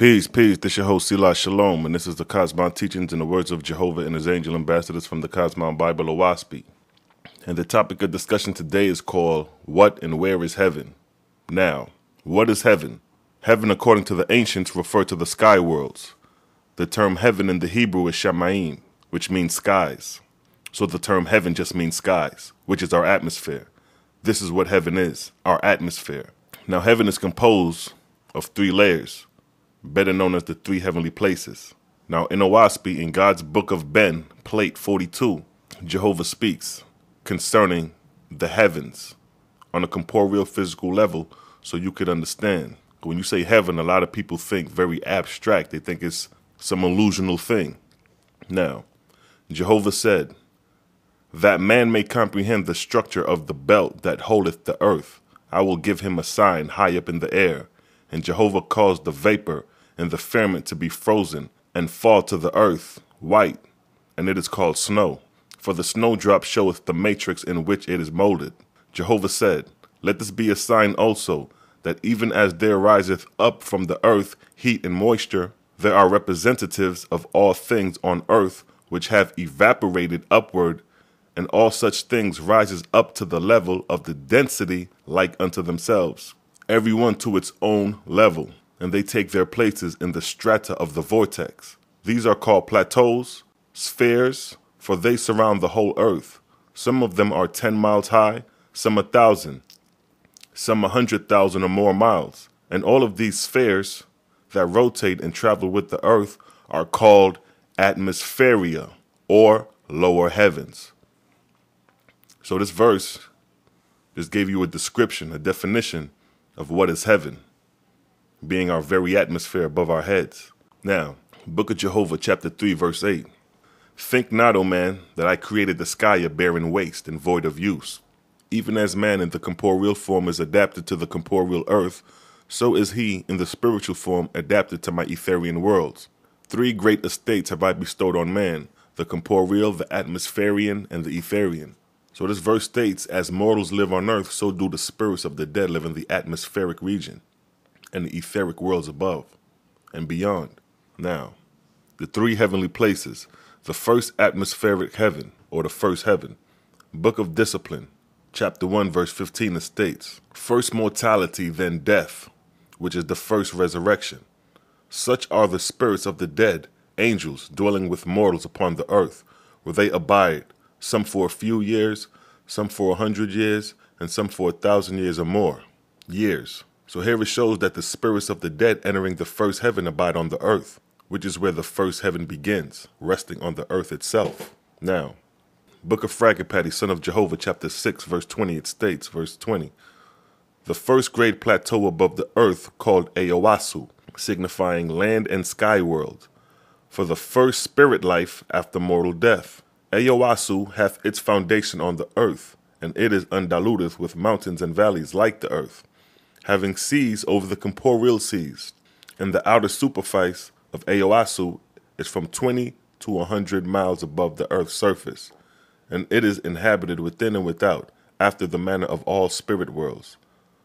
Peace, peace. This your host, Selah Shalom, and this is the Cosmon Teachings in the words of Jehovah and his angel ambassadors from the Cosmon Bible, OAHSPE. And the topic of discussion today is called, What and Where is Heaven? Now, what is heaven? Heaven, according to the ancients, referred to the sky worlds. The term heaven in the Hebrew is shamayim, which means skies. So the term heaven just means skies, which is our atmosphere. This is what heaven is, our atmosphere. Now, heaven is composed of three layers, better known as the three heavenly places. Now, in OAHSPE, in God's Book of Ben, Plate 42, Jehovah speaks concerning the heavens on a corporeal physical level so you could understand. When you say heaven, a lot of people think very abstract. They think it's some illusional thing. Now, Jehovah said, that man may comprehend the structure of the belt that holdeth the earth, I will give him a sign high up in the air. And Jehovah caused the vapor and the firmament to be frozen and fall to the earth, white, and it is called snow. For the snowdrop showeth the matrix in which it is molded. Jehovah said, let this be a sign also, that even as there riseth up from the earth heat and moisture, there are representatives of all things on earth which have evaporated upward, and all such things rises up to the level of the density like unto themselves, every one to its own level, and they take their places in the strata of the vortex. These are called plateaus, spheres, for they surround the whole earth. Some of them are 10 miles high, some 1,000, some 100,000 or more miles. And all of these spheres that rotate and travel with the earth are called atmospheria, or lower heavens. So this verse just gave you a description, a definition of what is heaven, being our very atmosphere above our heads. Now, Book of Jehovah, chapter 3, verse 8. Think not, O man, that I created the sky a barren waste and void of use. Even as man in the corporeal form is adapted to the corporeal earth, so is he in the spiritual form adapted to my etherian worlds. 3 great estates have I bestowed on man, the corporeal, the atmospherian, and the etherian. So this verse states, as mortals live on earth, so do the spirits of the dead live in the atmospheric region and the etheric worlds above and beyond. Now, the 3 heavenly places, the first atmospheric heaven, or the first heaven. Book of Discipline, chapter 1, verse 15, it states, first mortality, then death, which is the first resurrection. Such are the spirits of the dead, angels dwelling with mortals upon the earth, where they abide, some for a few years, some for 100 years, and some for 1,000 years or more years. So here it shows that the spirits of the dead entering the first heaven abide on the earth, which is where the first heaven begins, resting on the earth itself. Now, Book of Fragapati, son of Jehovah, chapter 6, verse 20, it states, verse 20, the first great plateau above the earth called OAHSPE, signifying land and sky world, for the first spirit life after mortal death. OAHSPE hath its foundation on the earth, and it is undiluted with mountains and valleys like the earth, having seas over the corporeal seas, and the outer superfice of OAHSPE is from 20 to 100 miles above the earth's surface, and it is inhabited within and without, after the manner of all spirit worlds.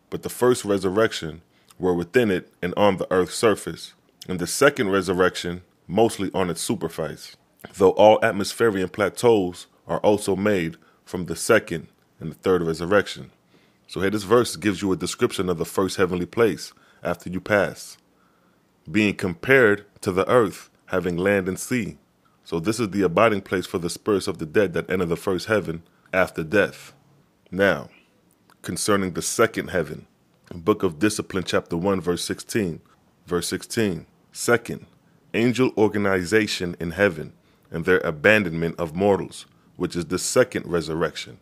But the first resurrection were within it and on the earth's surface, and the second resurrection mostly on its superfice, though all atmospherian plateaus are also made from the second and the third resurrection. So here this verse gives you a description of the first heavenly place after you pass, being compared to the earth, having land and sea. So this is the abiding place for the spirits of the dead that enter the first heaven after death. Now, concerning the second heaven, Book of Discipline, chapter 1, verse 16. Verse 16, second, angel organization in heaven, and their abandonment of mortals, which is the second resurrection.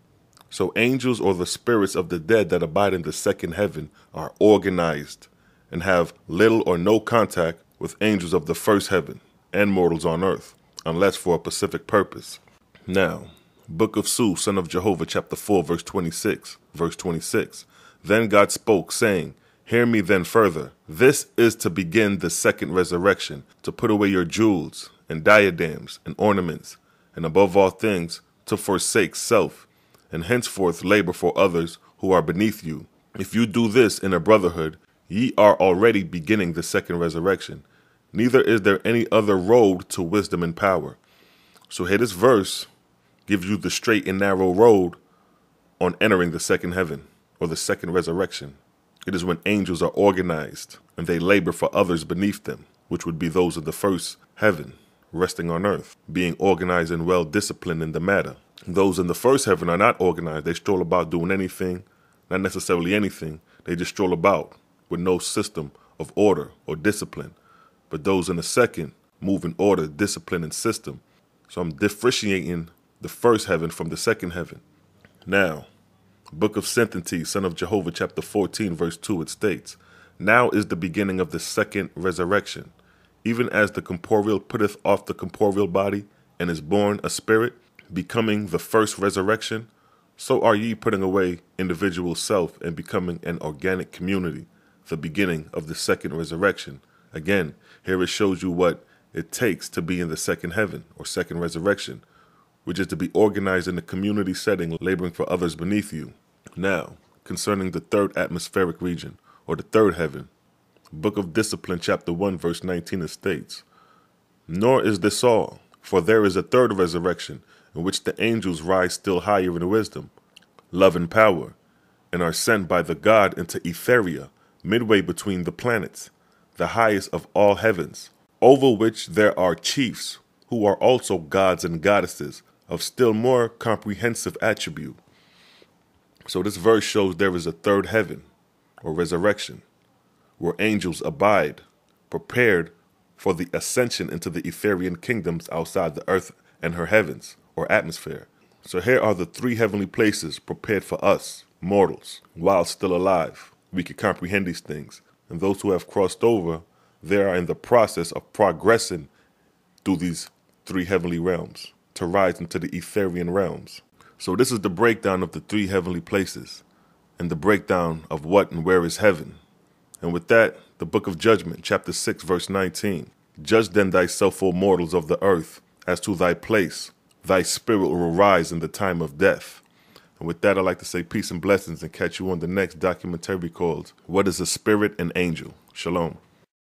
So angels, or the spirits of the dead that abide in the second heaven, are organized and have little or no contact with angels of the first heaven and mortals on earth, unless for a specific purpose. Now, Book of Su, son of Jehovah, chapter 4, verse 26. Verse 26, then God spoke, saying, hear me then further. This is to begin the second resurrection, to put away your jewels and diadems and ornaments, and above all things, to forsake self, and henceforth labor for others who are beneath you. If you do this in a brotherhood, ye are already beginning the second resurrection, neither is there any other road to wisdom and power. So here this verse gives you the straight and narrow road on entering the second heaven, or the second resurrection. It is when angels are organized and they labor for others beneath them, which would be those of the first heaven, resting on earth, being organized and well disciplined in the matter. Those in the first heaven are not organized. They stroll about doing anything, not necessarily anything. They just stroll about with no system of order or discipline. But those in the second move in order, discipline, and system. So I'm differentiating the first heaven from the second heaven. Now, Book of Sentences, Son of Jehovah, chapter 14, verse 2, it states, "Now is the beginning of the second resurrection. Even as the corporeal putteth off the corporeal body, and is born a spirit, becoming the first resurrection, so are ye putting away individual self and becoming an organic community, the beginning of the second resurrection." Again, here it shows you what it takes to be in the second heaven, or second resurrection, which is to be organized in a community setting, laboring for others beneath you. Now, concerning the third atmospheric region, or the third heaven, Book of Discipline, chapter 1, verse 19, it states, "Nor is this all, for there is a third resurrection, in which the angels rise still higher in wisdom, love, and power, and are sent by the God into Etheria, midway between the planets, the highest of all heavens, over which there are chiefs, who are also gods and goddesses, of still more comprehensive attribute." So this verse shows there is a third heaven, or resurrection, where angels abide, prepared for the ascension into the Etherian kingdoms outside the earth and her heavens, or atmosphere. So here are the three heavenly places prepared for us, mortals, while still alive. We can comprehend these things. And those who have crossed over, they are in the process of progressing through these three heavenly realms to rise into the Etherian realms. So this is the breakdown of the three heavenly places and the breakdown of what and where is heaven. And with that, the book of Judgment, chapter 6, verse 19. "Judge then thyself, O mortals of the earth, as to thy place. Thy spirit will rise in the time of death." And with that, I'd like to say peace and blessings and catch you on the next documentary called "What is a Spirit and Angel?" Shalom.